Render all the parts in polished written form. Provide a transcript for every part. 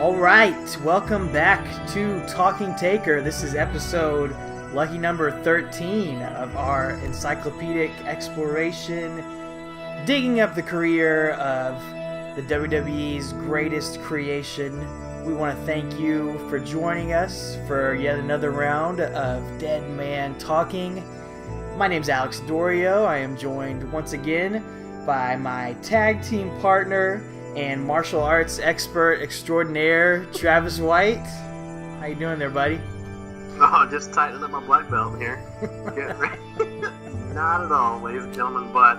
All right, welcome back to Talking Taker. This is episode lucky number 13 of our encyclopedic exploration, digging up the career of the WWE's greatest creation. We want to thank you for joining us for yet another round of Dead Man Talking. My name's Alex Doriot. I am joined once again by my tag team partner and martial arts expert extraordinaire, Travis White. How you doing there, buddy? Oh, just tightening up my black belt here. Getting ready. Not at all, ladies and gentlemen, but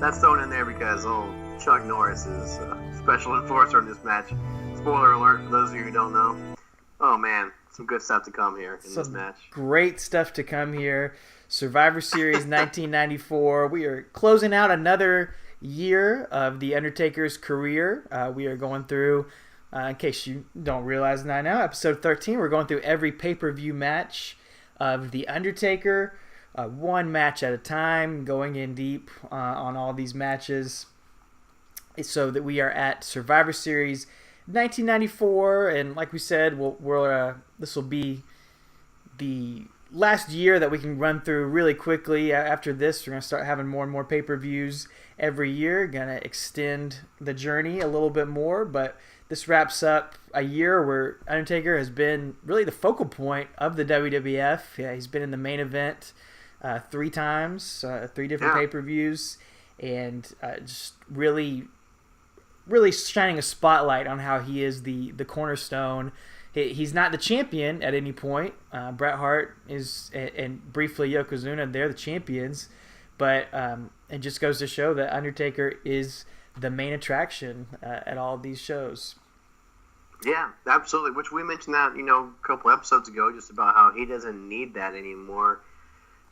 that's thrown in there because Chuck Norris is special enforcer in this match. Spoiler alert for those of you who don't know. Oh man, some good stuff to come here in this match. Great stuff to come here. Survivor Series 1994. We are closing out another year of the Undertaker's career. We are going through, in case you don't realize now, episode 13. We're going through every pay-per-view match of the Undertaker, one match at a time, going in deep on all these matches. So that we are at Survivor Series 1994, and like we said, this will be the last year that we can run through really quickly. After this, we're going to start having more and more pay-per-views every year. Going to extend the journey a little bit more, but this wraps up a year where Undertaker has been really the focal point of the WWF. Yeah, he's been in the main event 3 times, 3 different pay-per-views, and just really shining a spotlight on how he is the cornerstone. He's not the champion at any point. Bret Hart is, and briefly Yokozuna, they're the champions. But it just goes to show that Undertaker is the main attraction at all of these shows. Yeah, absolutely. Which we mentioned that, a couple episodes ago, just about how he doesn't need that anymore.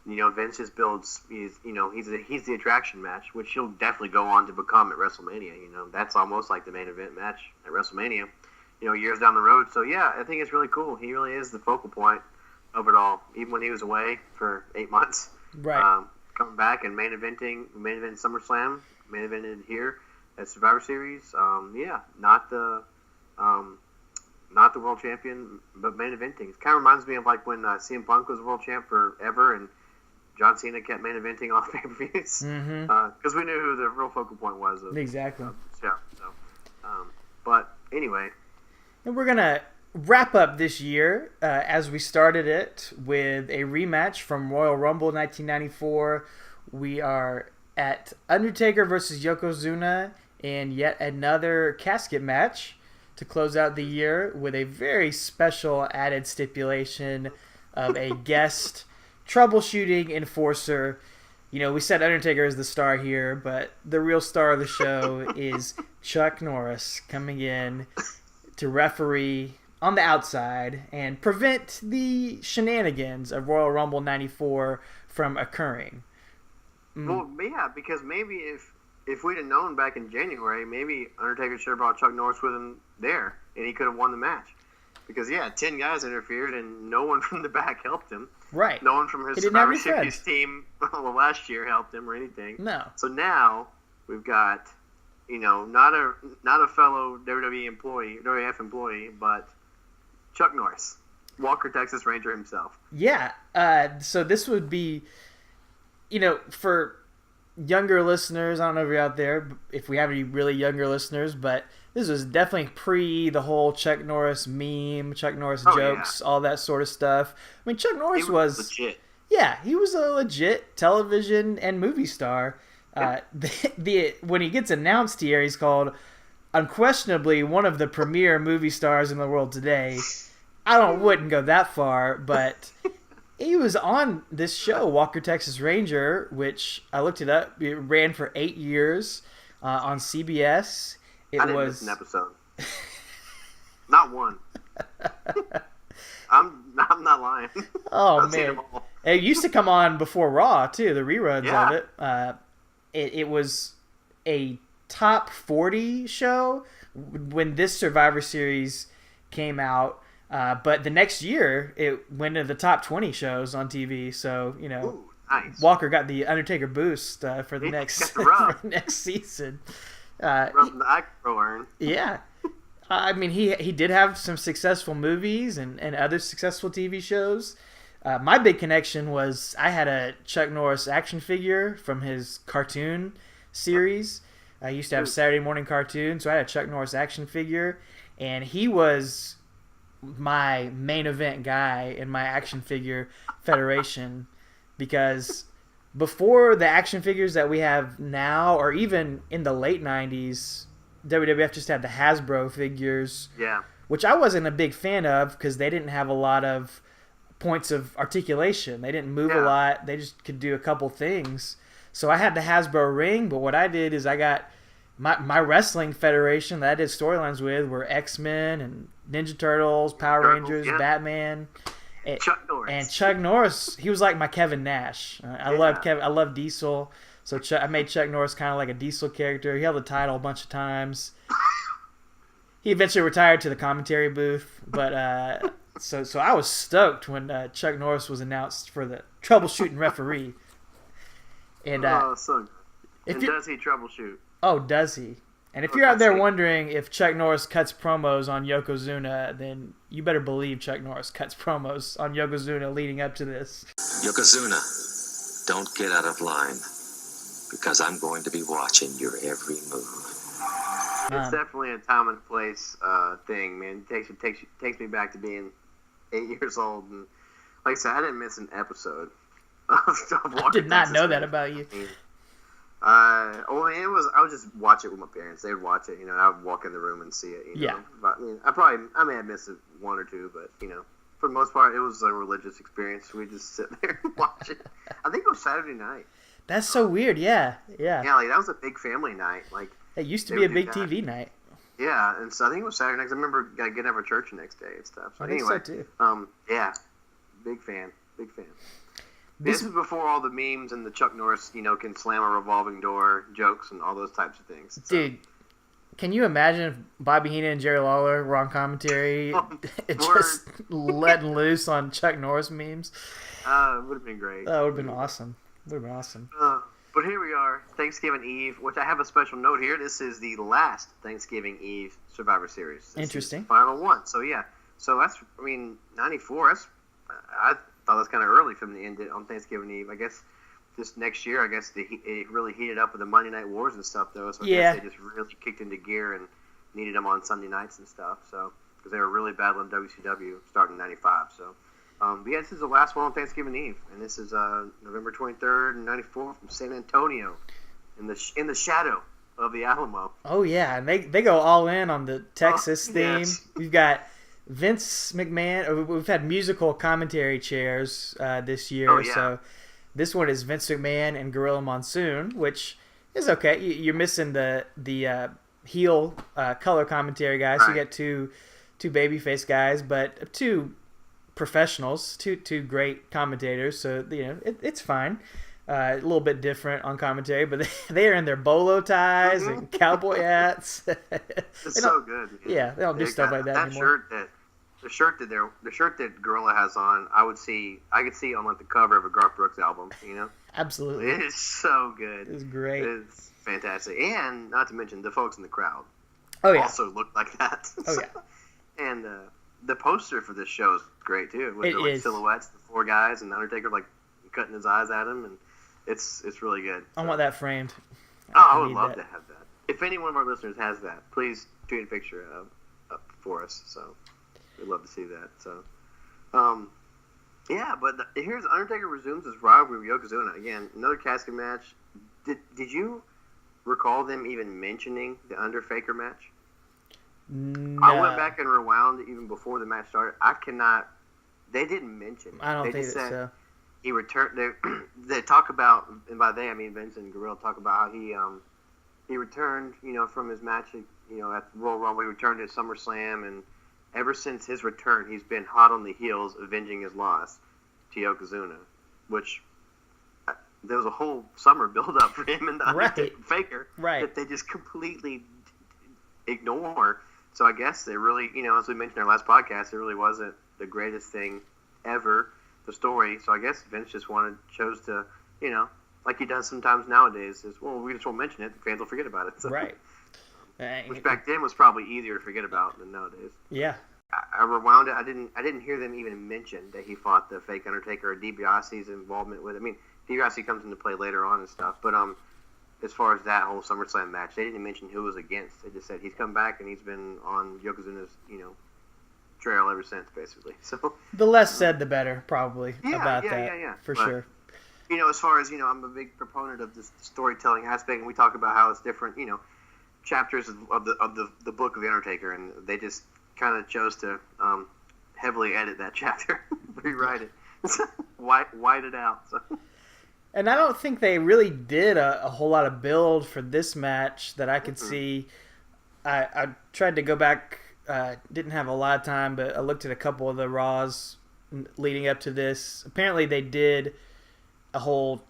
Vince just builds. He's the attraction match, which he'll definitely go on to become at WrestleMania. That's almost like the main event match at WrestleMania. Years down the road. So yeah, I think it's really cool. He really is the focal point of it all. Even when he was away for 8 months, right? Coming back and main eventing SummerSlam, main evented here at Survivor Series. Not the world champion, but main eventing. It kind of reminds me of like when CM Punk was world champ forever, and John Cena kept main eventing all the pay-per-views because we knew who the real focal point was. Exactly. But anyway. And we're going to wrap up this year as we started it with a rematch from Royal Rumble 1994. We are at Undertaker versus Yokozuna in yet another casket match to close out the year with a very special added stipulation of a guest troubleshooting enforcer. We said Undertaker is the star here, but the real star of the show is Chuck Norris coming in to referee on the outside and prevent the shenanigans of Royal Rumble 94 from occurring. Well, yeah, because maybe if we'd have known back in January, maybe Undertaker should have brought Chuck Norris with him there, and he could have won the match. Because, 10 guys interfered, and no one from the back helped him. Right. No one from his Survivor Series team last year helped him or anything. No. So now we've got, not a fellow WWF employee, but Chuck Norris, Walker, Texas Ranger himself. Yeah. So this would be, for younger listeners, I don't know if you're out there, if we have any really younger listeners, but this was definitely pre the whole Chuck Norris meme, Chuck Norris jokes, all that sort of stuff. I mean, Chuck Norris was legit. Yeah, he was a legit television and movie star. When he gets announced here, he's called unquestionably one of the premier movie stars in the world today. Wouldn't go that far, but he was on this show, Walker, Texas Ranger, which I looked it up. It ran for 8 years on CBS. I didn't miss an episode. Not one. I'm not lying. Oh man, it used to come on before Raw too. The reruns of it. It was a top 40 show when this Survivor Series came out. But the next year, it went into the top 20 shows on TV. So, Ooh, nice. Walker got the Undertaker boost for the next season. Rubbing the acro earn. Yeah. I mean, he did have some successful movies and other successful TV shows. My big connection was I had a Chuck Norris action figure from his cartoon series. I used to have Saturday morning cartoons, so I had a Chuck Norris action figure, and he was my main event guy in my action figure federation because before the action figures that we have now, or even in the late 90s, WWF just had the Hasbro figures, Yeah. which I wasn't a big fan of because they didn't have a lot of points of articulation. They didn't move a lot. They just could do a couple things. So I had the Hasbro ring, but what I did is I got my wrestling federation that I did storylines with were X-Men and Ninja Turtles, Power Rangers, Batman. Chuck Norris. And Chuck Norris, he was like my Kevin Nash. I love Diesel. So I made Chuck Norris kind of like a Diesel character. He held the title a bunch of times. He eventually retired to the commentary booth, but so I was stoked when Chuck Norris was announced for the troubleshooting referee. And so and does he troubleshoot? Oh, does he? And if you're out there wondering if Chuck Norris cuts promos on Yokozuna, then you better believe Chuck Norris cuts promos on Yokozuna leading up to this. Yokozuna, don't get out of line, because I'm going to be watching your every move. It's definitely a time and place thing, man. It takes me back to being 8 years old, and like I said, I didn't miss an episode. I did not know that about you. I would just watch it with my parents. They'd watch it, I would walk in the room and see it. You know? But, I may have missed it one or two, but for the most part, it was a religious experience. We just sit there and watch it. I think it was Saturday night. That's so weird. Yeah. Yeah, like that was a big family night. Like it used to be a big TV night. Yeah, and so I think it was Saturday night. I remember getting up for church the next day and stuff. So I think so too. Yeah, big fan. This is before all the memes and the Chuck Norris, can slam a revolving door jokes and all those types of things. So. Dude, can you imagine if Bobby Heenan and Jerry Lawler were on commentary just letting loose on Chuck Norris memes? It would have been great. That would have been awesome. But here we are, Thanksgiving Eve, which I have a special note here. This is the last Thanksgiving Eve Survivor Series. Interesting. Final one. So, yeah. So, that's, 94, I thought that's kind of early for them to end it on Thanksgiving Eve. I guess this next year, it really heated up with the Monday Night Wars and stuff, though. So I guess they just really kicked into gear and needed them on Sunday nights and stuff. So because they were really battling WCW starting in '95. So, but yeah, this is the last one on Thanksgiving Eve, and this is November 23rd, '94 from San Antonio, in the shadow of the Alamo. Oh yeah, and they go all in on the Texas theme. Yes. We've got Vince McMahon. We've had musical commentary chairs this year. Oh, yeah. So this one is Vince McMahon and Gorilla Monsoon, which is okay. You're missing the heel color commentary guys. Right. So you get two babyface guys, but two professionals, two great commentators. So it's fine. A little bit different on commentary, but they are in their bolo ties and cowboy hats. It's so good. Man. Yeah, they don't do stuff like that anymore. The shirt that Gorilla has on, I could see on like the cover of a Garth Brooks album. Absolutely, it is so good. It's great. It's fantastic, and not to mention the folks in the crowd. Also look like that. Oh yeah, and the poster for this show is great too. With the silhouettes, the four guys, and the Undertaker like cutting his eyes at him, and it's really good. I want that framed. I would love to have that. If any one of our listeners has that, please tweet a picture up for us. So we'd love to see that. So, yeah. But here's Undertaker resumes his rivalry with Yokozuna again. Another casket match. Did you recall them even mentioning the Undertaker match? No. I went back and rewound even before the match started. I cannot. They didn't mention it. I don't think so. He returned. They talk about, and by they I mean Vince and Gorilla talk about how he returned, from his match, at Royal Rumble. He returned to SummerSlam, and ever since his return, he's been hot on the heels, avenging his loss to Yokozuna, which there was a whole summer build-up for him and the Undertaker that they just completely ignore. So I guess they really, as we mentioned in our last podcast, it really wasn't the greatest thing ever. The story, so I guess Vince just chose to, like he does sometimes nowadays, is we just won't mention it, the fans will forget about it. So. Right. Which back then was probably easier to forget about than nowadays. Yeah. I rewound it. I didn't hear them even mention that he fought the fake Undertaker or DiBiase's involvement with it. I mean, DiBiase comes into play later on and stuff, but as far as that whole SummerSlam match, they didn't mention who it was against. They just said he's come back and he's been on Yokozuna's, trail ever since, basically. So the less said, the better, probably about that. For sure. As far as I'm a big proponent of this storytelling aspect, and we talk about how it's different, chapters of the book of the Undertaker, and they just kind of chose to heavily edit that chapter, rewrite it, white it out. So. And I don't think they really did a whole lot of build for this match that I could see. I tried to go back, didn't have a lot of time, but I looked at a couple of the Raws leading up to this. Apparently they did a whole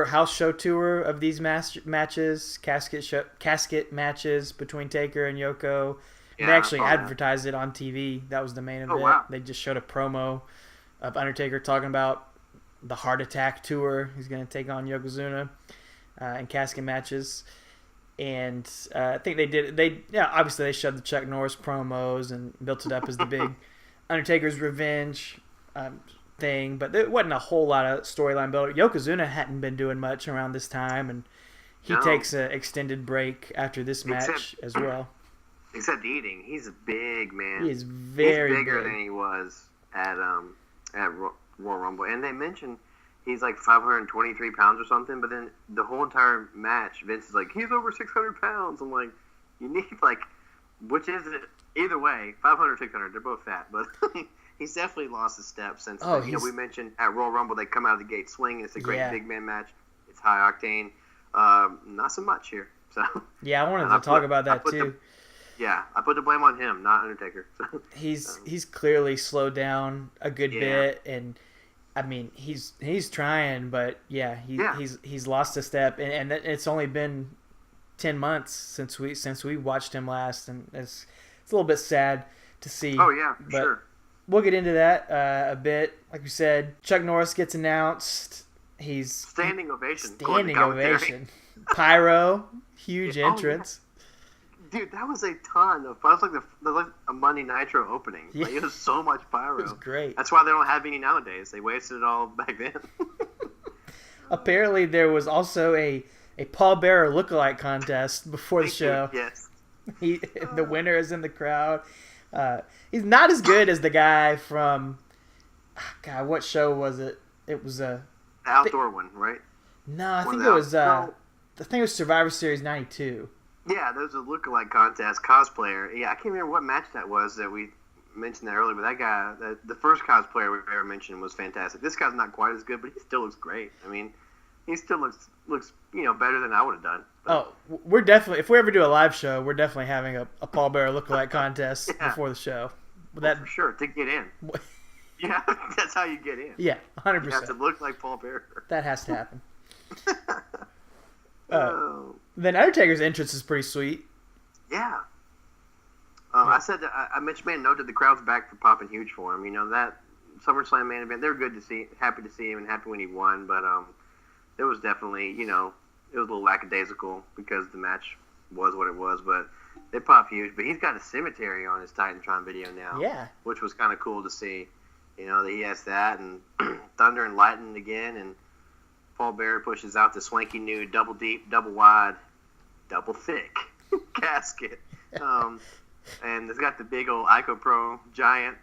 house show tour of these matches, casket matches between Taker and Yoko. Yeah, they actually advertised it on TV. That was the main event. Wow. They just showed a promo of Undertaker talking about the Heart Attack tour. He's going to take on Yokozuna in casket matches. And I think they did. Obviously they showed the Chuck Norris promos and built it up as the big Undertaker's revenge thing. But there wasn't a whole lot of storyline build. Yokozuna hadn't been doing much around this time, and he takes an extended break after this match as well. Except eating, he's a big man. He is very He's bigger big. than he was at Royal Rumble, and they mentioned he's like 523 pounds or something. But then the whole entire match, Vince is like, he's over 600 pounds. I'm like, you need which is it? Either way, 500, 600, they're both fat, but he's definitely lost a step since. We mentioned at Royal Rumble they come out of the gate swinging. It's a great big man match. It's high octane. Not so much here. So yeah, I wanted to talk about that too. I put the blame on him, not Undertaker. He's clearly slowed down a good bit, and I mean he's trying, but he's lost a step, and it's only been 10 months since we watched him last, and it's a little bit sad to see. Oh yeah, for sure. We'll get into that a bit. Like we said, Chuck Norris gets announced. He's standing ovation. Pyro, huge entrance. Dude, that was a ton of. That was like a Monday Nitro opening. Yeah. It was so much pyro. It was great. That's why they don't have any nowadays. They wasted it all back then. Apparently, there was also a Paul Bearer lookalike contest before the show. Yes. The winner is in the crowd. He's not as good as the guy from. God, what show was it? It was the outdoor one, right? No, I think it was. I think it was Survivor Series '92. Yeah, there was a lookalike contest, cosplayer. Yeah, I can't remember what match that was that we mentioned that earlier, but that guy, the first cosplayer we ever mentioned was fantastic. This guy's not quite as good, but he still looks great. I mean, he still looks better than I would have done. But, we're definitely, if we ever do a live show, we're definitely having a Paul Bearer lookalike contest before the show. For sure, to get in. Yeah, that's how you get in. Yeah, 100%. You have to look like Paul Bearer. That has to happen. Then Undertaker's entrance is pretty sweet. Yeah. I said that I mentioned, man, noted the crowd's back for popping huge for him. That SummerSlam main event, they were good to see, happy to see him, and happy when he won. But it was definitely, it was a little lackadaisical because the match was what it was. But they popped huge. But he's got a cemetery on his Titantron video now. Yeah. Which was kind of cool to see. That he has that, and Thunder and Lightning again, and Paul Bearer pushes out the swanky new double deep, double wide, double thick casket. And it's got the big old IcoPro giant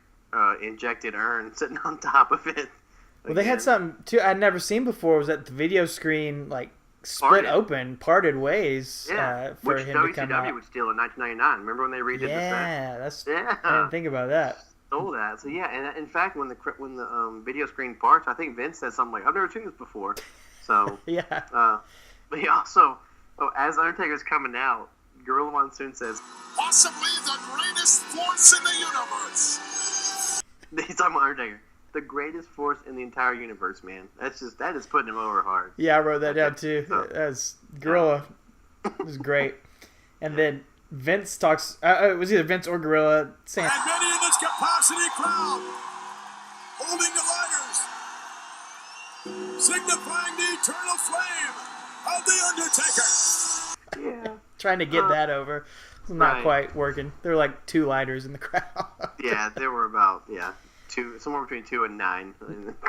injected urn sitting on top of it. Well, they had something too I'd never seen before. Was that the video screen parted ways for which him WCW to come out. would steal in 1999. Remember when they redid the set? I didn't think about that. Stole that. So and in fact, when the video screen parts, I think Vince said something like, "I've never seen this before." So but he also, as Undertaker's coming out, Gorilla Monsoon says, "Possibly the greatest force in the universe." He's talking about Undertaker, the greatest force in the entire universe, man. That is putting him over hard. Yeah, I wrote that down too. That's Gorilla. It was great. And then Vince talks. It was either Vince or Gorilla saying, "And many in this capacity crowd holding the lighters, signifying the eternal flame of the Undertaker." Yeah. Trying to get that over. not quite working. There were like 2 lighters in the crowd. Yeah, there were about somewhere between 2 and 9.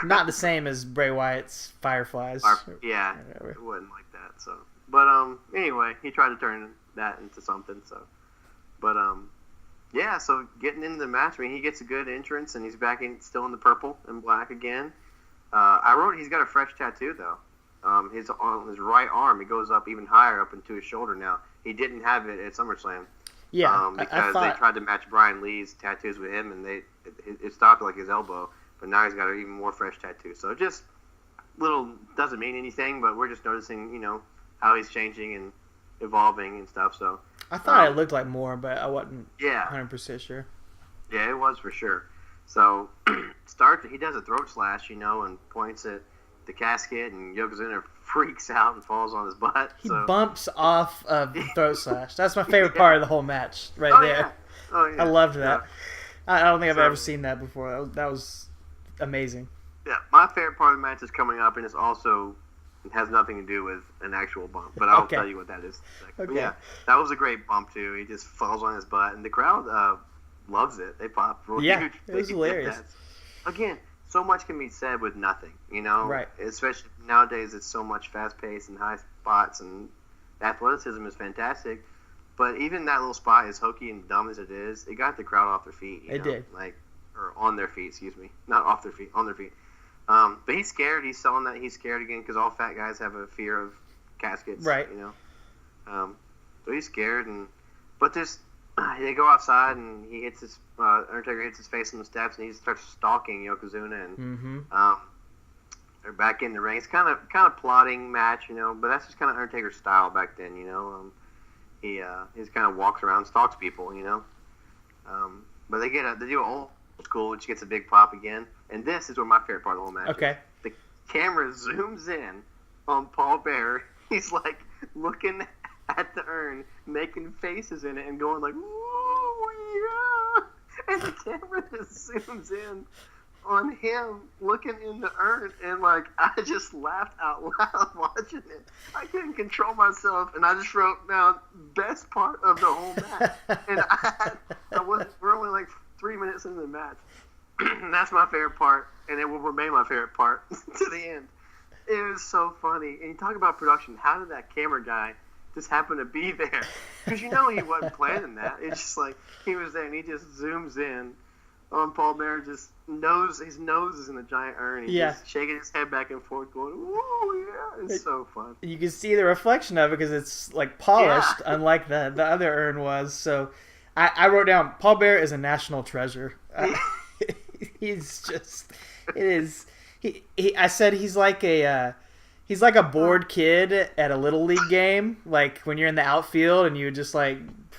Not the same as Bray Wyatt's Fireflies. Yeah, it wasn't like that. So, but anyway, he tried to turn that into something. So, but yeah. So getting into the match, I mean, he gets a good entrance, and he's back still in the purple and black again. I wrote he's got a fresh tattoo though. On his right arm, it goes up even higher up into his shoulder now. He didn't have it at SummerSlam. Yeah, because they tried to match Brian Lee's tattoos with him, and it stopped at like his elbow. But now he's got an even more fresh tattoo. So just doesn't mean anything, but we're just noticing, how he's changing and evolving and stuff. So I thought it looked like more, but I wasn't 100% sure. Yeah, it was for sure. So he does a throat slash, and points at the casket, and Yokozuna freaks out and falls on his butt. He bumps off of the throat slash. That's my favorite part of the whole match, there. Yeah. Oh, yeah. I loved that. Yeah. I don't think I've ever seen that before. That was amazing. Yeah, my favorite part of the match is coming up, and it has nothing to do with an actual bump, but I'll tell you what that is in a second. Okay. But yeah, that was a great bump too. He just falls on his butt, and the crowd loves it. They pop real huge. It was hilarious. Again, so much can be said with nothing, Right. Especially nowadays, it's so much fast-paced and high spots, and athleticism is fantastic. But even that little spot, as hokey and dumb as it is, it got the crowd off their feet. It did. Or on their feet, excuse me. Not off their feet, on their feet. But he's scared. He's selling that he's scared again because all fat guys have a fear of caskets. Right. So he's scared, but they go outside, and he hits Undertaker hits his face on the steps, and he starts stalking Yokozuna, and they're back in the ring. It's kind of plotting match, but that's just kind of Undertaker's style back then, He just kind of walks around, stalks people, But they do an old school, which gets a big pop again, and this is where my favorite part of the whole match. Okay. The camera zooms in on Paul Bearer. He's like looking at the urn, making faces in it, and going like, "Ooh, yeah!" And the camera just zooms in on him looking in the urn, and like I just laughed out loud watching it. I couldn't control myself, and I just wrote down best part of the whole match. And we're only like 3 minutes into the match. And that's my favorite part, and it will remain my favorite part to the end. It was so funny. And you talk about production. How did that camera guy just happen to be there? Because he wasn't planning that. It's just like he was there, and he just zooms in on Paul Bearer. His nose is in a giant urn. He's just shaking his head back and forth, going, "Ooh, yeah!" It's so fun. You can see the reflection of it because it's like polished, unlike the other urn was. So I wrote down Paul Bearer is a national treasure. He's just, it is. I said he's like a bored kid at a little league game, like when you're in the outfield and you just like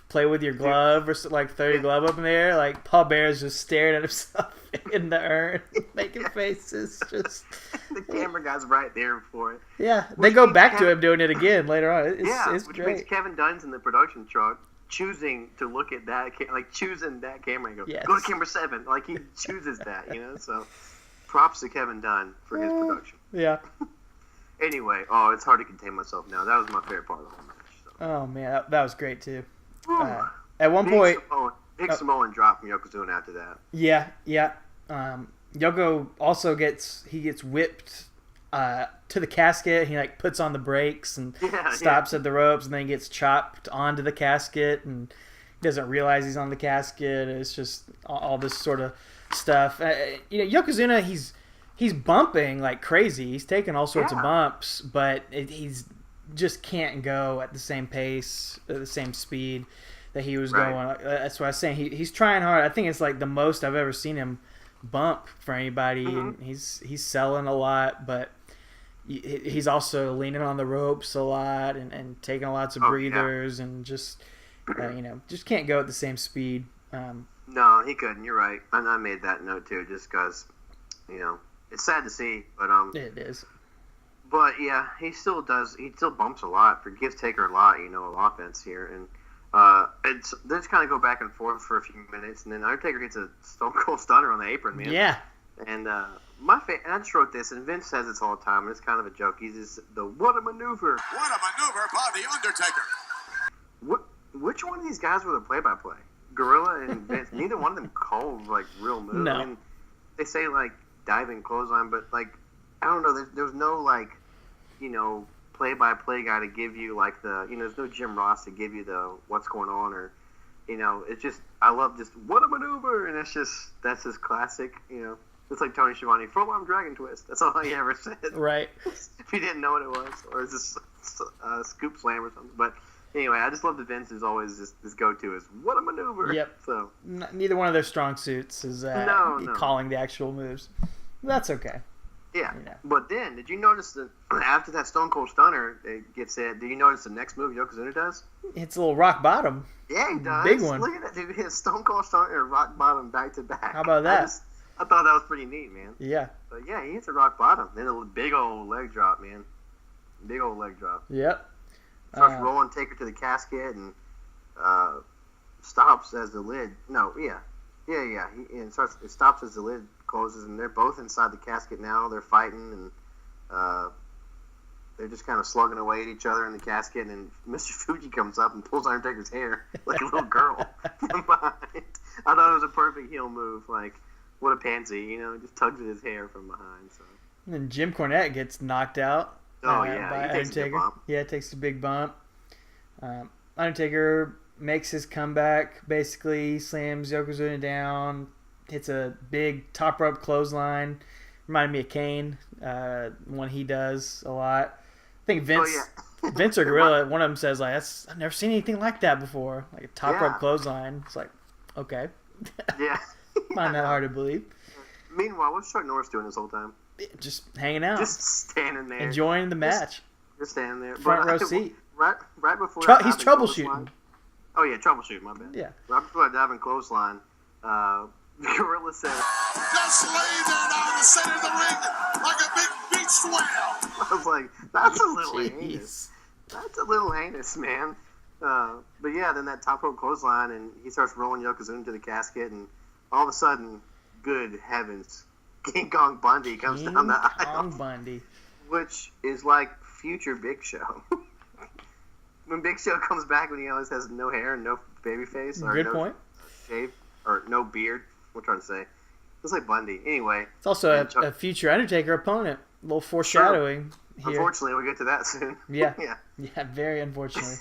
play with your glove or like throw your glove up in the air. Like Paul Bear's just staring at himself in the urn, making faces. Just the camera guy's right there for it. Yeah, they go back to him doing it again later on. It's which great. means Kevin Dunn's in the production truck, choosing to look at that, choosing that camera and go, go to camera 7. Like he chooses that, So props to Kevin Dunn for his production. Yeah. Anyway, it's hard to contain myself now. That was my favorite part of the whole match. So. Oh man, that was great too. At one point, big Samoan drop from Yokozuna after that. Yeah. Yoko also gets whipped to the casket. He like puts on the brakes and stops at the ropes, and then he gets chopped onto the casket, and he doesn't realize he's on the casket. It's just all this sort of stuff. Yokozuna, he's bumping like crazy. He's taking all sorts of bumps, but he's just can't go at the same pace, the same speed that he was going. That's what I was saying. He's trying hard. I think it's like the most I've ever seen him bump for anybody. And he's selling a lot, but he's also leaning on the ropes a lot and taking lots of breathers and just just can't go at the same speed. No, he couldn't. You're right. And I made that note too, just because it's sad to see, but it is. But yeah, he still does. He still bumps a lot. Gives Taker a lot, of offense here, and they just kind of go back and forth for a few minutes, and then Undertaker hits a Stone Cold Stunner on the apron, man. Yeah. And and I just wrote this, and Vince says this all the time, and it's kind of a joke. He's just what a maneuver. What a maneuver by the Undertaker. which one of these guys were the play-by-play? Gorilla and Vince. Neither one of them called like real moves. No. I mean, they say like diving clothesline, but like I don't know. There's no like play-by-play guy to give you like the there's no Jim Ross to give you the what's going on or it's just I love just what a maneuver, and that's just classic. It's like Tony Schiavone, full arm dragon twist. That's all he ever said. Right. If he didn't know what it was, or it's just scoop slam or something. But anyway, I just love that Vince is always this go-to is what a maneuver. Yep. So neither one of their strong suits is calling the actual moves. That's okay. Yeah. But then, did you notice that after that Stone Cold Stunner gets hit, did you notice the next move Yokozuna does? It's a little rock bottom. Yeah, he does. Big one. Look at that, dude. He hits Stone Cold Stunner and rock bottom back to back. How about that? I thought that was pretty neat, man. Yeah. But yeah, he hits a rock bottom. Then a big old leg drop, man. Big old leg drop. Yep. Starts rolling Taker to the casket and stops as the lid. No, yeah. It stops as the lid closes, and they're both inside the casket now. They're fighting, and they're just kind of slugging away at each other in the casket. And Mr. Fuji comes up and pulls Undertaker's hair like a little girl from behind. I thought it was a perfect heel move. Like, what a pansy, just tugs at his hair from behind. So. And then Jim Cornette gets knocked out. Oh, by he takes a big Undertaker. bump. Yeah, takes a big bump. Undertaker makes his comeback, basically slams Yokozuna down, hits a big top rope clothesline. Reminded me of Kane, one he does a lot. I think Vince or Gorilla, one of them says, like, I've never seen anything like that before. Like a top rope clothesline. It's like, okay. Yeah. Find that hard to believe. Meanwhile, what's Chuck Norris doing this whole time? Just hanging out. Just standing there. Enjoying the match. Just standing there. Front row seat. Right before he's troubleshooting. Oh, yeah, troubleshooting, my bad. Yeah. Right before that diving clothesline, Gorilla said, Just lay there now in the center of the ring like a big beached whale. I was like, that's a little Jeez. heinous. That's a little heinous, man. But yeah, then that top rope clothesline, and he starts rolling Yokozuna to the casket, and all of a sudden, good heavens, King Kong Bundy comes down the aisle. King Kong Bundy. Which is like future Big Show. When Big Show comes back, when he always has no hair and no baby face, or Good no point. shave, or no beard. What I'm trying to say. It's like Bundy. Anyway. It's also a future Undertaker opponent. A little foreshadowing here. Unfortunately, we'll get to that soon. Yeah. Yeah. Yeah, very unfortunately.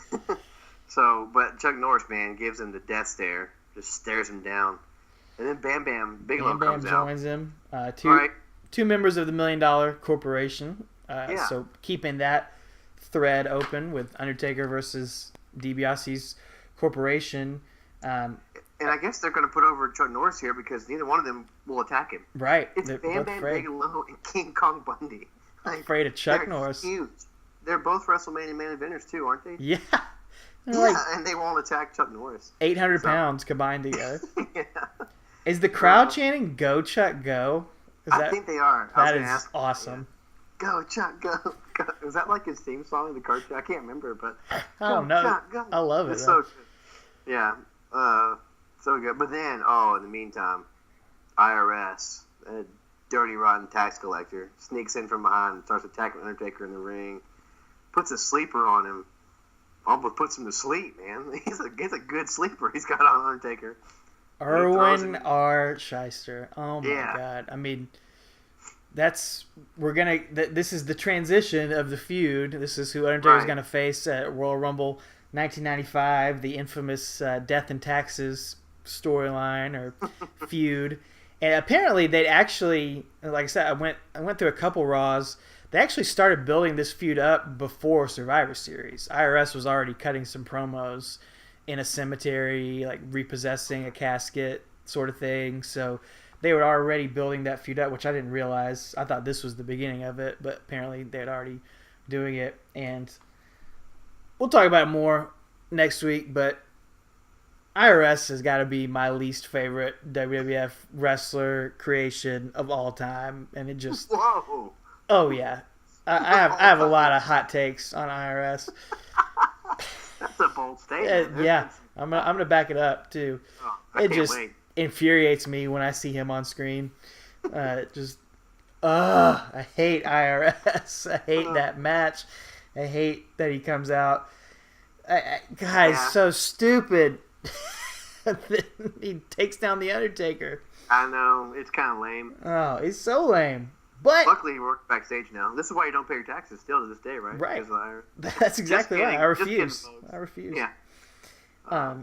So, but Chuck Norris, man, gives him the death stare. Just stares him down. And then Bam Bam Bigelow comes out. joins him. Right. Two members of the $1 Million Corporation. Yeah. So keeping that thread open with Undertaker versus DiBiase's corporation. And I guess they're going to put over Chuck Norris here because neither one of them will attack him. Right. It's They're Bam both Bam afraid. Bigelow and King Kong Bundy. Like, Afraid of Chuck they're Norris. Huge. They're both WrestleMania main eventers too, aren't they? Yeah. They're Yeah, like and they won't attack Chuck Norris. 800 pounds combined together. Yeah. Is the crowd chanting "Go Chuck Go"? I think they are. I was That gonna is ask. awesome. Go Chuck, go, go. Is that like his theme song, the cartoon? I can't remember, but I don't know. Chuck, go. I love it. It's though. so good. Yeah, so good. But then, in the meantime, I.R.S., a dirty, rotten tax collector, sneaks in from behind and starts attacking Undertaker in the ring. Puts a sleeper on him. Almost puts him to sleep, man. He's a good sleeper he's got on Undertaker. Erwin R. Shyster. Oh my Yeah. God. I mean, this is the transition of the feud. This is who Undertaker's Right. going to face at Royal Rumble 1995, the infamous Death and Taxes storyline or feud. And apparently they'd actually, like I said, I went through a couple Raws. They actually started building this feud up before Survivor Series. I.R.S. was already cutting some promos in a cemetery, like repossessing a casket sort of thing. So they were already building that feud up, which I didn't realize. I thought this was the beginning of it, but apparently they'd already doing it. And we'll talk about it more next week, but I.R.S. has got to be my least favorite WWF wrestler creation of all time. And it just... Whoa! Oh, yeah. I have a lot of hot takes on I.R.S. That's a bold statement. Yeah, I'm gonna back it up too. Oh, I It can't just wait. infuriates me when I see him on screen. I hate I.R.S. I hate that match. I hate that he comes out. Guys, Yeah. so stupid. He takes down the Undertaker. I know, it's kind of lame. Oh, he's so lame. But Luckily, he works backstage now. This is why you don't pay your taxes still to this day, right? Right. Because of the IRS. that's exactly Just right. kidding. I Just kidding, refuse. folks. I refuse. Yeah.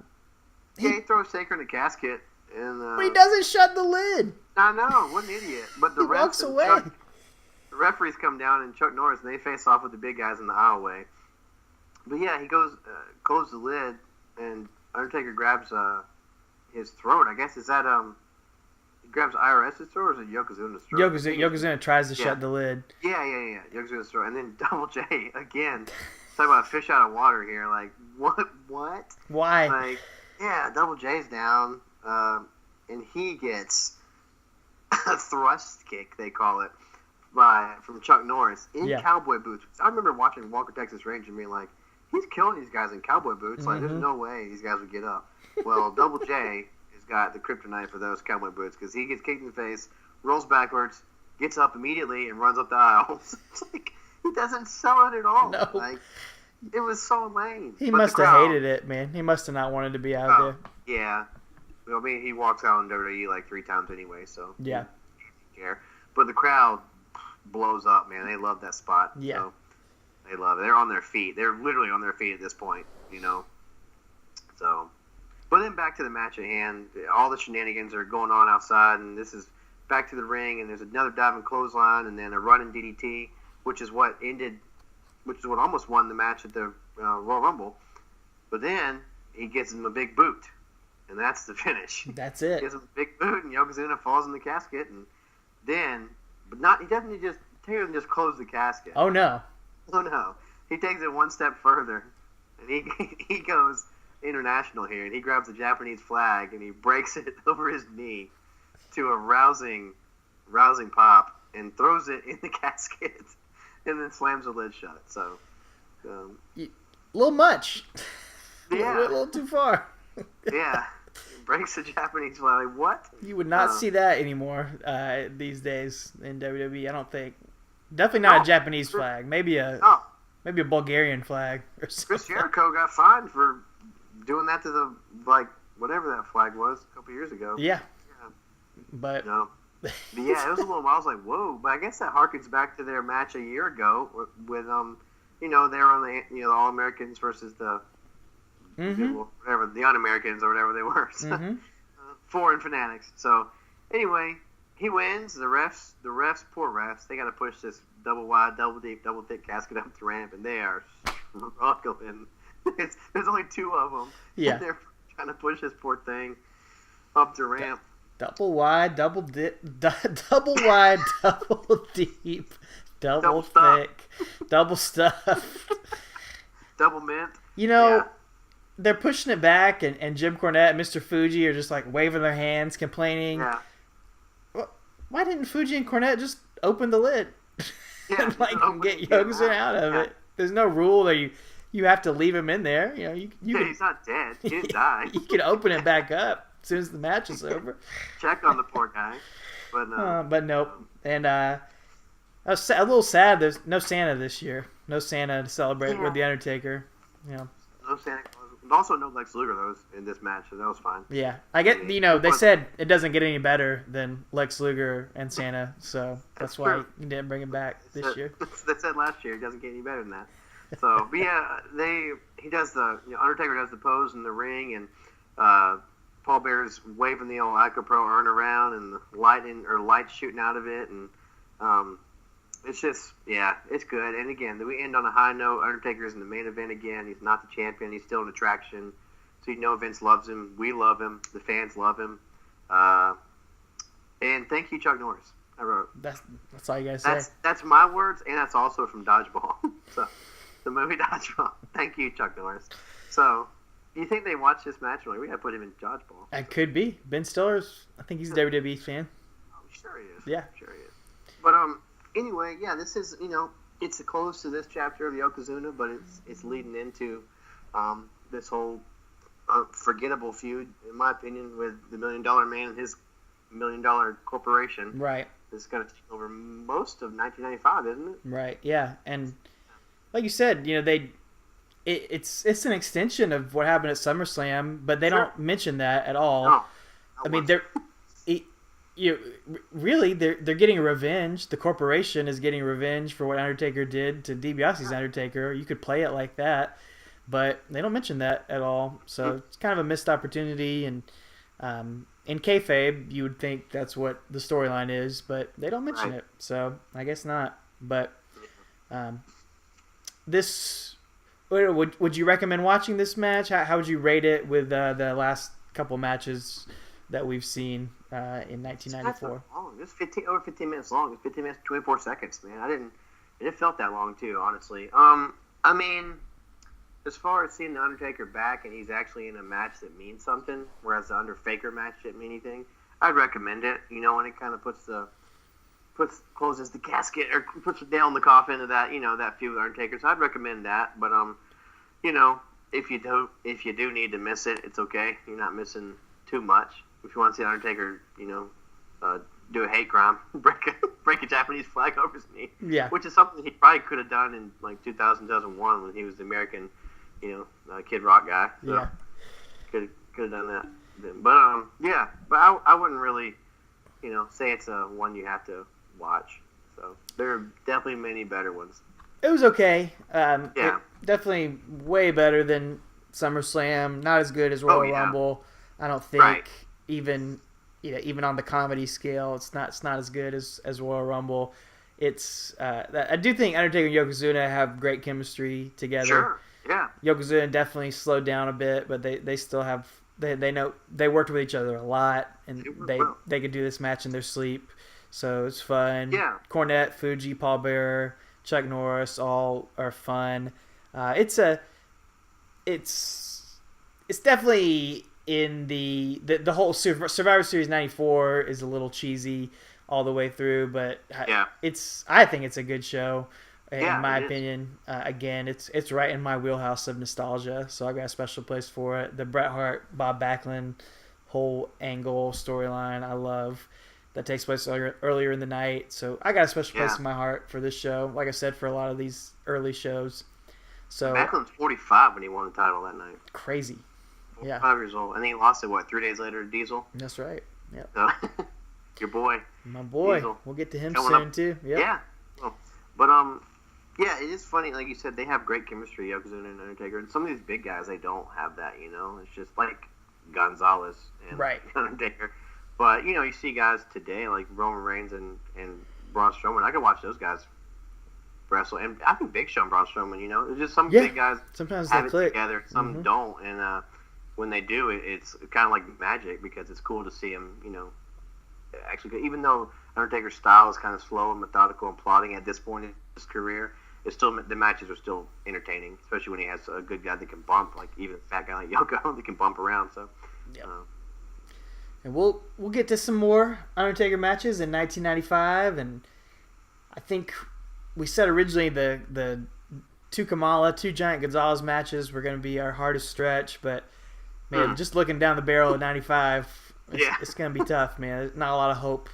He He throws Taker in the casket, and but he doesn't shut the lid. I know, what an idiot. But the He refs walks and away. the referees come down, and Chuck Norris, and they face off with the big guys in the aisleway. But yeah, he goes, closes the lid, and Undertaker grabs his throat. I guess, is that he grabs I.R.S.'s throat, or is it Yokozuna's throat? Yokozuna tries to shut the lid. Yeah. Yokozuna's throat, and then Double J again. Talking about fish out of water here. Like what? Why? Like yeah, Double J's down, and he gets a thrust kick, they call it, from Chuck Norris in cowboy boots. I remember watching Walker Texas Ranger and being like, he's killing these guys in cowboy boots. Like there's no way these guys would get up. Well, Double J has got the kryptonite for those cowboy boots because he gets kicked in the face, rolls backwards, gets up immediately, and runs up the aisle. It's like he doesn't sell it at all. No. Like it was so lame. He But must the have crowd- hated it, man. He must have not wanted to be out there. Yeah. I mean, he walks out in WWE like 3 times anyway, so Yeah. he doesn't care. But the crowd blows up, man. They love that spot. Yeah. So they love it. They're on their feet. They're literally on their feet at this point, you know. So, but then back to the match at hand. All the shenanigans are going on outside, and this is back to the ring, and there's another diving clothesline, and then a running DDT, which is what almost won the match at the Royal Rumble. But then he gets him a big boot, and that's the finish. That's it. He gives him a big boot, and Yokozuna falls in the casket, and then, he doesn't just close the casket. Oh no. Oh no, he takes it one step further, and he goes international here, and he grabs the Japanese flag, and he breaks it over his knee to a rousing pop, and throws it in the casket, and then slams the lid shut. So, A little much. yeah, A little too far. yeah, breaks the Japanese flag. Like, what? You would not see that anymore these days in WWE. I don't think. Definitely not a Japanese flag. Maybe a Bulgarian flag or something. Chris Jericho got fined for doing that to the whatever that flag was a couple years ago. Yeah. Yeah. But No. But yeah, it was a little. I was like, whoa. But I guess that harkens back to their match a year ago with they were on the All Americans versus the whatever the Un-Americans or whatever they were. So, foreign fanatics. So anyway, he wins. The refs, poor refs, they got to push this double wide, double deep, double thick casket up the ramp, and they are struggling. There's only 2 of them. Yeah. And they're trying to push this poor thing up the ramp. double wide, double double wide, double deep, double thick, double stuffed. Double mint. They're pushing it back, and Jim Cornette and Mr. Fuji are just like waving their hands, complaining. Yeah. Why didn't Fuji and Cornette just open the lid Yeah. and get Yokozuna out of it? There's no rule that you have to leave him in there. You He's not dead. He didn't die. You can open it back up as soon as the match is over. Check on the poor guy. But no. But nope. And I was a little sad. There's no Santa this year. No Santa to celebrate with the Undertaker. No Santa Claus. And also no Lex Luger that was in this match, so that was fine. Yeah, I get. They said it doesn't get any better than Lex Luger and Santa, so that's why he didn't bring him back this year. They said last year it doesn't get any better than that. So, but yeah, he does the Undertaker does the pose in the ring, and Paul Bear's waving the old Ico Pro urn around, and the light shooting out of it, and it's just it's good. And again, we end on a high note. Undertaker's in the main event again. He's not the champion. He's still an attraction. So Vince loves him. We love him. The fans love him. And thank you, Chuck Norris. I wrote. That's all you guys say. That's my words, and that's also from Dodgeball. So the movie Dodgeball. Thank you, Chuck Norris. So do you think they watched this match? Like, we got to put him in Dodgeball. It could be. Ben Stiller's. I think he's a WWE fan. Oh, sure he is. Yeah. Sure he is. But anyway, this is it's close to this chapter of Yokozuna, but it's leading into this whole forgettable feud, in my opinion, with the $1 Million Man and his $1 Million corporation. Right. It's going to take over most of 1995, isn't it? Right. Yeah, and like you said, it's an extension of what happened at SummerSlam, but they don't mention that at all. No. I mean, they're getting revenge. The corporation is getting revenge for what Undertaker did to DiBiase's Undertaker. You could play it like that, but they don't mention that at all. So it's kind of a missed opportunity. And in kayfabe, you would think that's what the storyline is, but they don't mention it. So I guess not. But this, would you recommend watching this match? How would you rate it with the last couple matches that we've seen in 1994? It was over 15 minutes long. It was 15 minutes 24 seconds, man. It felt that long too, honestly. I mean, as far as seeing the Undertaker back and he's actually in a match that means something, whereas the Undertaker match didn't mean anything, I'd recommend it. You know, when it kind of closes the casket or puts a nail in the coffin of that, that feud with Undertaker. So I'd recommend that. But if you do need to miss it, it's okay. You're not missing too much. If you want to see Undertaker, do a hate crime, break a Japanese flag over his knee, which is something he probably could have done in like 2001 when he was the American, Kid Rock guy. So could have done that. But I wouldn't really, say it's a one you have to watch. So there are definitely many better ones. It was okay. Definitely way better than SummerSlam. Not as good as Royal Rumble. I don't think even on the comedy scale, it's not as good as Royal Rumble. It's I do think Undertaker and Yokozuna have great chemistry together. Sure. Yeah. Yokozuna definitely slowed down a bit, but they still have they know they worked with each other a lot, and they could do this match in their sleep, so it's fun. Yeah. Cornette, Fuji, Paul Bearer, Chuck Norris, all are fun. It's definitely in the whole Survivor Series 94 is a little cheesy all the way through, but I think it's a good show in my opinion. Again, it's right in my wheelhouse of nostalgia, so I got a special place for it. The Bret Hart, Bob Backlund whole angle storyline I love that takes place earlier in the night, so I got a special place in my heart for this show, like I said, for a lot of these early shows. So Backlund's 45 when he won the title that night. Crazy. 5 years old, and he lost it 3 days later to Diesel. That's right. Yeah. So, your boy. My boy. Diesel. We'll get to him soon too. Yep. Yeah. Well, but it is funny. Like you said, they have great chemistry, Yokozuna and Undertaker. And some of these big guys, they don't have that. It's just like Gonzalez and Undertaker. But you see guys today like Roman Reigns and Braun Strowman. I could watch those guys wrestle, and I think Big Show and Braun Strowman. It's just some big guys sometimes have they it click together. Some don't, and when they do, it's kind of like magic because it's cool to see him, actually. Even though Undertaker's style is kind of slow and methodical and plodding at this point in his career, it's still the matches are still entertaining, especially when he has a good guy that can bump, like even a fat guy like Yoko that can bump around. So, and we'll get to some more Undertaker matches in 1995, and I think we said originally the two Kamala, two Giant Gonzalez matches were going to be our hardest stretch, but man, just looking down the barrel of 95, it's going to be tough, man. There's not a lot of hope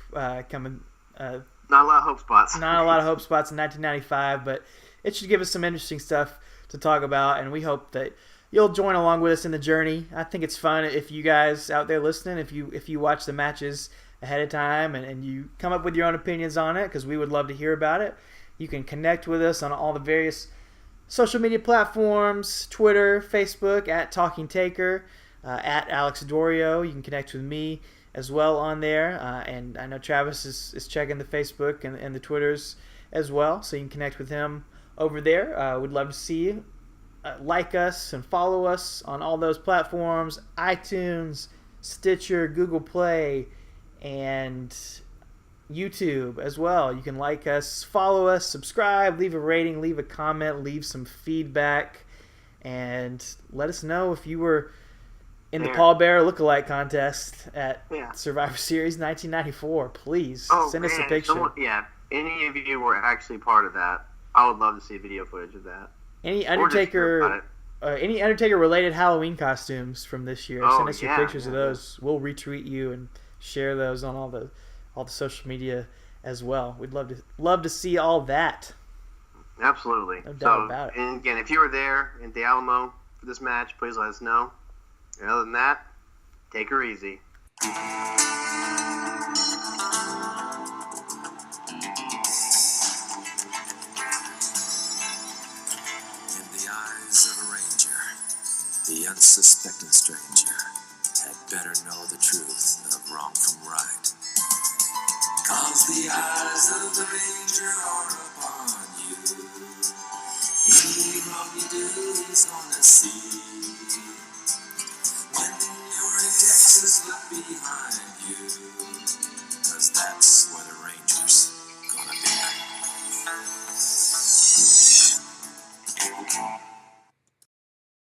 coming. Not a lot of hope spots. Not a lot of hope spots in 1995, but it should give us some interesting stuff to talk about, and we hope that you'll join along with us in the journey. I think it's fun if you guys out there listening, if you watch the matches ahead of time and you come up with your own opinions on it, because we would love to hear about it. You can connect with us on all the various social media platforms, Twitter, Facebook, at Talking Taker, at Alex Doriot. You can connect with me as well on there. And I know Travis is checking the Facebook and the Twitters as well, so you can connect with him over there. We'd love to see you. Like us and follow us on all those platforms, iTunes, Stitcher, Google Play, and YouTube as well. You can like us, follow us, subscribe, leave a rating, leave a comment, leave some feedback, and let us know if you were in the Paul Bearer lookalike contest at Survivor Series 1994. Please send us a picture. Any of you were actually part of that. I would love to see video footage of that. Any Undertaker related Halloween costumes from this year. Send us your pictures of those. We'll retweet you and share those on all the social media as well. We'd love to see all that. Absolutely. No doubt about it. And again, if you were there in the Alamo for this match, please let us know. And other than that, take her easy. In the eyes of a ranger, the unsuspecting stranger had better know the truth of wrong from right. 'Cause the eyes of the ranger are upon you. Any wrong you do, he's gonna see.